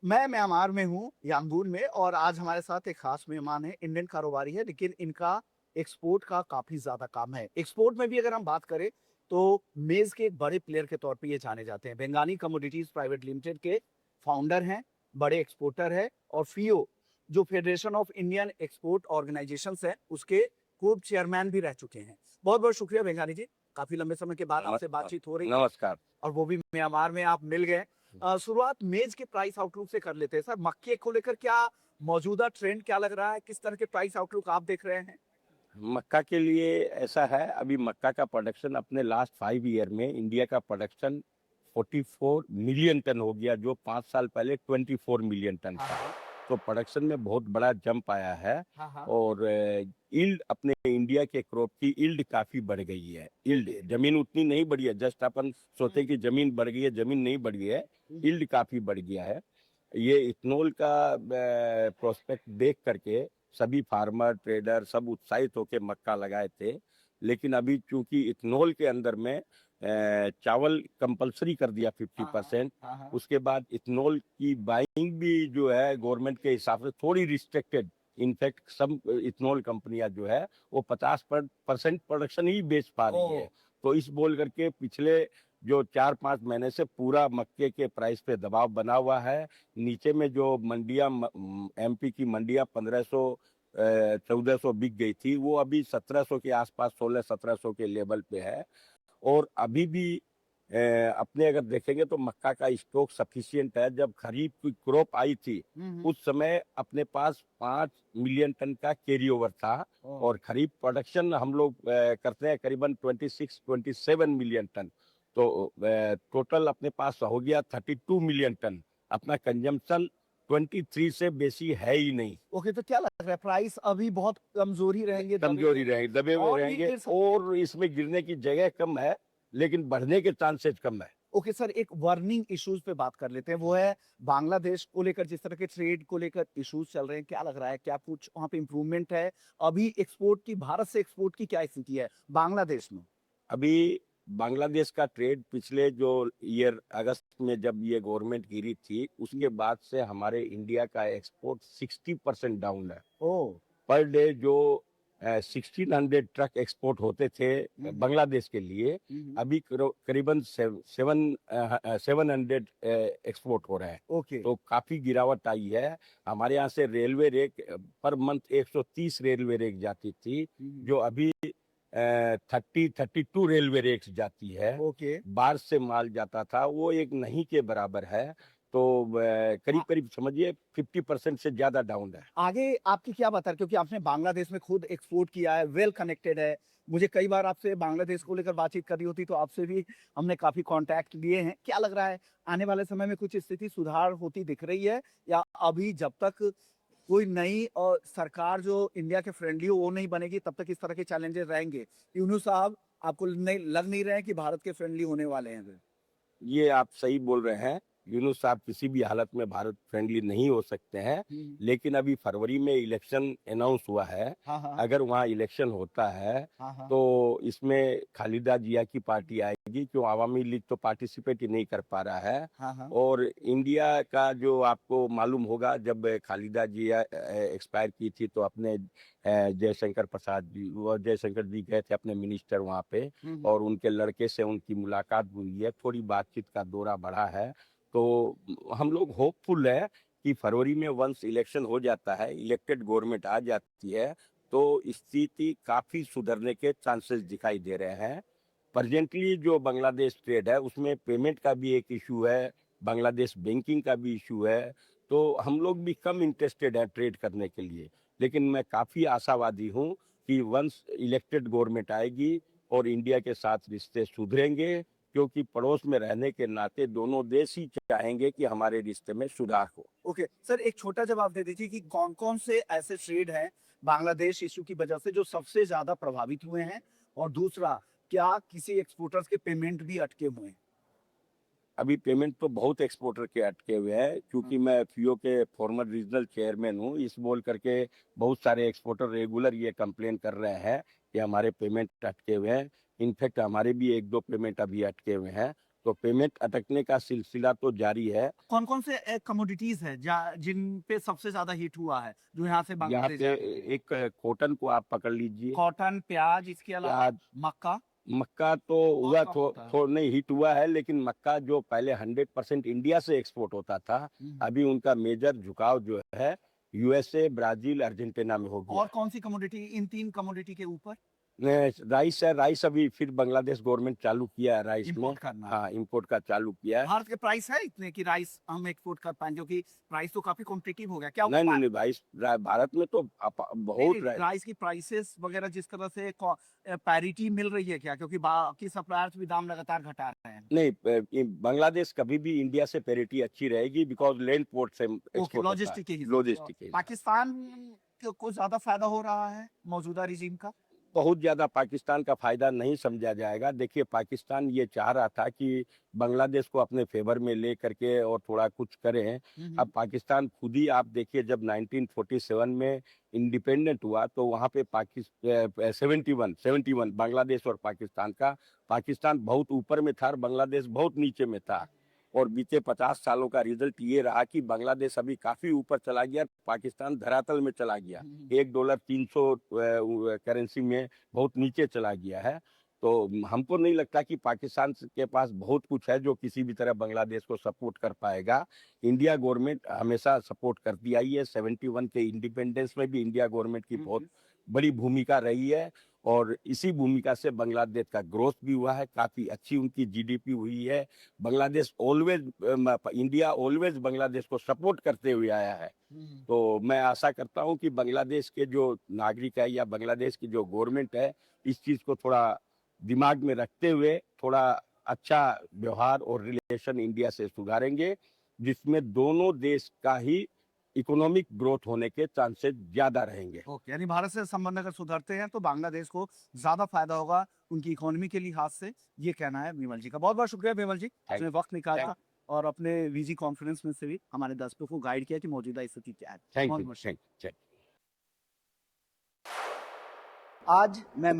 मैं म्यांमार में हूँ, यांगून में, और आज हमारे साथ एक खास मेहमान है। इंडियन कारोबारी है, लेकिन इनका एक्सपोर्ट का काफ़ी ज़्यादा काम है। एक्सपोर्ट में भी अगर हम बात करें, तो मेज़ के एक बड़े प्लेयर के तौर पे ये जाने जाते हैं। बेंगानी कमोडिटीज़ प्राइवेट लिमिटेड के फाउंडर हैं, बड़े एक्सपोर्टर हैं, और FIO, जो federation of Indian export organisations है, उसके पूर्व चेयरमैन भी रह चुके हैं। बहुत-बहुत शुक्रिया बेंगानी जी, काफ़ी लंबे समय के बाद आपसे बातचीत हो रही है, नमस्कार। और वो भी म्यांमार में आप मिल गए। शुरुआत मेज के प्राइस आउटलुक से कर लेते हैं सर। मक्के को लेकर क्या मौजूदा ट्रेंड क्या लग रहा है? किस तरह के प्राइस आउटलुक आप देख रहे हैं? मक्का के लिए ऐसा है, अभी मक्का का प्रोडक्शन अपने लास्ट 5 ईयर में इंडिया का प्रोडक्शन 44 मिलियन टन हो गया, जो 5 साल पहले 24 मिलियन टन हाँ, था। हाँ। तो प्रोडक्शन में बहुत बड़ा जंप आया है। हाँ, हाँ। और यील्ड अपने इंडिया के क्रॉप की यील्ड काफ़ी बढ़ गई है। Yield okay. ज़मीन उतनी नहीं बढ़ी है, जस्ट अपन सोचे हुँ, कि ज़मीन बढ़ गई है, ज़मीन नहीं बढ़ी है, हुँ, यील्ड काफ़ी बढ़ गया है। ये इथेनॉल का प्रोस्पेक्ट देख करके सभी फार्मर ट्रेडर सब उत्साहित होकर मक्का लगाए थे। लेकिन अभी चूंकि इथेनॉल के अंदर में चावल कंपलसरी कर दिया हाँ, हाँ। 50%। हाँ, हाँ। उसके बाद इथेनॉल की बाइंग भी जो है गवर्नमेंट के हिसाब से थोड़ी रिस्ट्रिक्टेड। इनफैक्ट सब इथेनॉल कंपनियां जो है वो 50% प्रोडक्शन ही बेच पा रही ओह! है। तो इस बोल करके पिछले जो 4-5 महीने से पूरा मक्के के प्राइस पे दबाव बना हुआ है। नीचे में जो मंडियां एमपी की मंडियां 1500 1400 बिक गई थी, वो अभी 1700 के आसपास 1600-1700 के लेवल पे है। और अभी भी अपने अगर देखेंगे तो मक्का का स्टॉक सफिशियंट है। जब खरीफ की क्रॉप आई थी हुँ, हुँ। उस समय अपने पास 5 मिलियन टन का कैरी ओवर था। ओह! और खरीफ प्रोडक्शन हम लोग करते हैं करीबन 26-27 मिलियन टन। तो टोटल अपने पास हो गया 32 मिलियन टन। अपना कंजम्पशन 23 से बेसी है ही नहीं। ओके, तो क्या लग रहा है प्राइस अभी बहुत कमज़ोर ही रहेंगे, दबे हुए कमजोरी रहेंगे, रहेंगे, दबे हुए और भी रहेंगे, गिर सकते हैं? और इसमें गिरने की जगह कम है, लेकिन बढ़ने के चांसेस कम है। ओके सर, एक बर्निंग इश्यूज पे बात कर लेते हैं। वो है बांग्लादेश को लेकर, जिस तरह के ट्रेड को लेकर इश्यूज चल रहे हैं, क्या लग रहा है? क्या कुछ वहाँ पे इम्प्रूवमेंट है? अभी एक्सपोर्ट की, भारत से एक्सपोर्ट की क्या स्थिति है बांग्लादेश में? अभी बांग्लादेश का ट्रेड पिछले जो ईयर अगस्त में जब ये गवर्नमेंट गिरी थी उसके बाद से हमारे इंडिया का एक्सपोर्ट 60% डाउन है। ओह! पर डे जो 1600 ट्रक एक्सपोर्ट होते थे हुँ, हुँ। बांग्लादेश के लिए, हुँ, हुँ। अभी करीबन 700 एक्सपोर्ट हो रहे हैं। ओके। तो काफी गिरावट आई है। हमारे यहाँ से रेलवे रेक पर मंथ 130 रेलवे रेक जाती थी, हुँ, हुँ। जो अभी 32 रेलवे रेक्स जाती है। ओके। बाहर से माल जाता था, वो एक नहीं के बराबर है। तो करीब आ करीब समझिए 50% से ज्यादा डाउन है। आगे आपकी क्या बात है? क्योंकि आपने बांग्लादेश में खुद एक्सपोर्ट किया है, वेल कनेक्टेड है। मुझे कई बार आपसे बांग्लादेश को लेकर बातचीत करनी होती, तो आपसे भी हमने काफ़ी कॉन्टैक्ट लिए हैं। क्या लग रहा है, आने वाले समय में कुछ स्थिति सुधार होती दिख रही है, या अभी जब तक कोई नई सरकार जो इंडिया के फ्रेंडली हो वो नहीं बनेगी, तब तक इस तरह के चैलेंजेस रहेंगे? यूनुस साहब आपको नहीं लग नहीं रहे हैं कि भारत के फ्रेंडली होने वाले हैं फिर? ये आप सही बोल रहे हैं। यूनुस साहब किसी भी हालत में भारत फ्रेंडली नहीं हो सकते हैं। हुँ। लेकिन अभी फरवरी में इलेक्शन अनाउंस हुआ है। हाँ, हाँ। अगर वहाँ इलेक्शन होता है हाँ, हाँ। तो इसमें खालिदा जिया की पार्टी आएगी, क्यों अवामी लीग तो पार्टिसिपेट ही नहीं कर पा रहा है। हाँ, हाँ। और इंडिया का जो आपको मालूम होगा, जब खालिदा जिया एक्सपायर की थी तो अपने जयशंकर प्रसाद जी, वो जयशंकर जी गए थे अपने मिनिस्टर वहाँ पे, हुँ, हुँ। और उनके लड़के से उनकी मुलाकात हुई है, थोड़ी बातचीत का दौरा बढ़ा है। तो हम लोग होपफुल है कि फरवरी में वंस इलेक्शन हो जाता है, इलेक्टेड गवर्नमेंट आ जाती है, तो स्थिति काफी सुधरने के चांसेस दिखाई दे रहे हैं। प्रेजेंटली जो बांग्लादेश ट्रेड है उसमें पेमेंट का भी एक इशू है, बांग्लादेश बैंकिंग का भी इशू है। तो हम लोग भी कम इंटरेस्टेड हैं ट्रेड करने के लिए। लेकिन मैं काफ़ी आशावादी हूँ कि वंस इलेक्टेड गवर्नमेंट आएगी और इंडिया के साथ रिश्ते सुधरेंगे, क्योंकि पड़ोस में रहने के नाते दोनों देश ही चाहेंगे कि हमारे रिश्ते में सुधार हो। ओके सर, एक छोटा जवाब दे दीजिए कि कौन-कौन से ऐसे ट्रेड हैं बांग्लादेश इश्यू की वजह से जो सबसे ज़्यादा प्रभावित हुए हैं? और दूसरा, क्या किसी एक्सपोर्टर्स के पेमेंट भी अटके हुए हैं? अभी पेमेंट तो बहुत एक्सपोर्टर के अटके हुए हैं, हाँ। क्योंकि मैं FIO के फॉर्मर रीजनल चेयरमैन हूँ। इस बोल करके बहुत सारे एक्सपोर्टर रेगुलर ये कंप्लेन कर रहे हैं कि हमारे पेमेंट अटके हुए हैं। इनफैक्ट हमारे भी 1-2 पेमेंट अभी अटके हुए हैं। तो पेमेंट अटकने का सिलसिला तो जारी है। कौन कौन से कमोडिटीज है जिन पे सबसे ज्यादा हिट हुआ है जो यहाँ से यहाँ बांग्लादेश पे जाती है? एक कॉटन को आप पकड़ लीजिए, कॉटन, प्याज, इसके अलावा प्याज, मक्का मक्का तो बहुत हुआ कम थो, होता है। थो नहीं हिट हुआ है, लेकिन मक्का जो पहले 100% इंडिया से एक्सपोर्ट होता था, अभी उनका मेजर झुकाव जो है यूएसए, ब्राजील, अर्जेंटीना में हो गया और कौन सी कमोडिटी, इन 3 कमोडिटी के ऊपर राइस है। राइस अभी फिर बांग्लादेश गवर्नमेंट चालू किया है राइस में। इंपोर्ट करना? हाँ, इंपोर्ट का चालू किया है। भारत के प्राइस है इतने कि राइस हम एक्सपोर्ट कर पाए, क्योंकि प्राइस तो काफी कॉम्पिटिटिव हो गया क्या? नहीं नहीं नहीं भाई, भारत में तो बहुत राइस की प्राइसेस वगैरह जिस तरह से पैरिटी मिल रही है क्या? क्योंकि बाकी सप्लायर्स भी दाम लगातार घटा रहे हैं। नहीं, बांग्लादेश कभी भी इंडिया से पेरिटी अच्छी रहेगी, बिकॉज लैंड पोर्ट से ओके, एक्सपोर्ट होता है। लॉजिस्टिक के हिसाब से। लॉजिस्टिक के हिसाब से। पाकिस्तान को ज्यादा फायदा हो रहा है मौजूदा रिजीम का? बहुत ज्यादा पाकिस्तान का फायदा नहीं समझा जाएगा। देखिए, पाकिस्तान ये चाह रहा था कि बांग्लादेश को अपने फेवर में ले करके और थोड़ा कुछ करें। अब पाकिस्तान खुद ही आप देखिए, जब 1947 में इंडिपेंडेंट हुआ तो वहां पे 71 बांग्लादेश और पाकिस्तान का, पाकिस्तान बहुत ऊपर में था और बांग्लादेश बहुत नीचे में था। और बीते 50 सालों का रिजल्ट ये रहा कि बांग्लादेश अभी काफी ऊपर चला गया, पाकिस्तान धरातल में चला गया। $1 300 करेंसी में बहुत नीचे चला गया है। तो हमको नहीं लगता कि पाकिस्तान के पास बहुत कुछ है जो किसी भी तरह बांग्लादेश को सपोर्ट कर पाएगा। इंडिया गवर्नमेंट हमेशा सपोर्ट करती आई है। 71 के इंडिपेंडेंस में भी इंडिया गवर्नमेंट की बहुत बड़ी भूमिका रही है, और इसी भूमिका से बांग्लादेश का ग्रोथ भी हुआ है, काफी अच्छी उनकी जीडीपी हुई है। बांग्लादेश इंडिया ऑलवेज बांग्लादेश को सपोर्ट करते हुए आया है। तो मैं आशा करता हूं कि बांग्लादेश के जो नागरिक है या बांग्लादेश की जो गवर्नमेंट है, इस चीज को थोड़ा दिमाग में रखते हुए थोड़ा अच्छा व्यवहार और रिलेशन इंडिया से सुधारेंगे, जिसमें दोनों देश का ही इकोनॉमिक ग्रोथ होने के चांसेस ज्यादा रहेंगे। ओके, यानी भारत से संबंध अगर सुधरते हैं तो बांग्लादेश को ज्यादा फायदा होगा उनकी इकोनॉमी के लिहाज से, ये कहना है विमल जी का। बहुत बहुत शुक्रिया विमल जी, आपने वक्त निकाला और अपने वीजी कॉन्फ्रेंस में से भी हमारे दर्शकों को गाइड किया कि मौजूदा स्थिति क्या है। Thank you. आज मैं